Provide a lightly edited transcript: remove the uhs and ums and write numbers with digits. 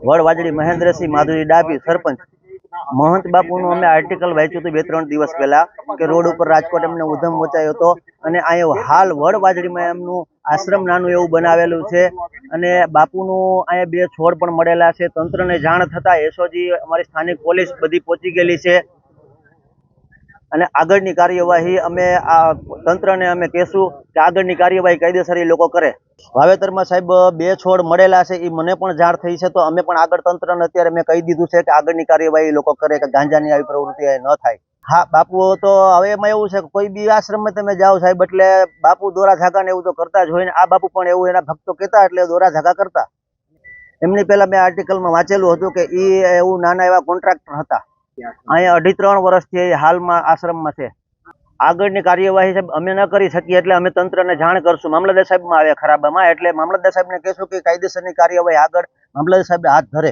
વડ વાજડી મહેન્દ્રસિંહ માધુરી ડાભી સરપંચ મહંત બાપુનું અમે આર્ટિકલ વાંચ્યું હતું 2-3 દિવસ પહેલા કે રોડ ઉપર રાજકોટ એમને ઉધમ મચાયો હતો અને અહીંયા હાલ વડ વાજડીમાં એમનું આશ્રમ નાનું એવું બનાવેલું છે અને બાપુનું અહીંયા 2 છોડ પણ મળેલા છે। તંત્રને જાણ થતા એસઓજી અમારી સ્થાનિક પોલીસ બધી પહોંચી ગયેલી છે અને આગળની કાર્યવાહી અમે આ તંત્રને અમે કહેશું કે આગળની કાર્યવાહી કાયદેસર એ લોકો કરે। વાવેતરમાં સાહેબ 2 છોડ મળેલા છે એ મને પણ જાણ થઈ છે તો અમે પણ આગળ તંત્રને અત્યારે મેં કહી દીધું છે કે આગળની કાર્યવાહી લોકો કરે કે ગાંજાની આવી પ્રવૃત્તિ ન થાય। હા બાપુ તો હવે એમાં એવું છે કે કોઈ બી આશ્રમમાં તમે જાઓ સાહેબ એટલે બાપુ દોરા ધાગા ને એવું તો કરતા જ હોય ને આ બાપુ પણ એવું એના ભક્તો કહેતા એટલે દોરા ધાગા કરતા। એમની પહેલા મેં આર્ટિકલમાં વાંચેલું હતું કે એ એવું નાના એવા કોન્ટ્રાક્ટર હતા અહીંયા 2.5-3 વર્ષથી હાલમાં આશ્રમમાં છે। આગળની કાર્યવાહી સાહેબ અમે ન કરી શકીએ એટલે અમે તંત્રને જાણ કરશું। મામલતદાર સાહેબમાં આવે ખરાબામાં એટલે મામલતદાર સાહેબને કહેશું કે કાયદેસરની કાર્યવાહી આગળ મામલતદાર સાહેબ હાથ ધરે।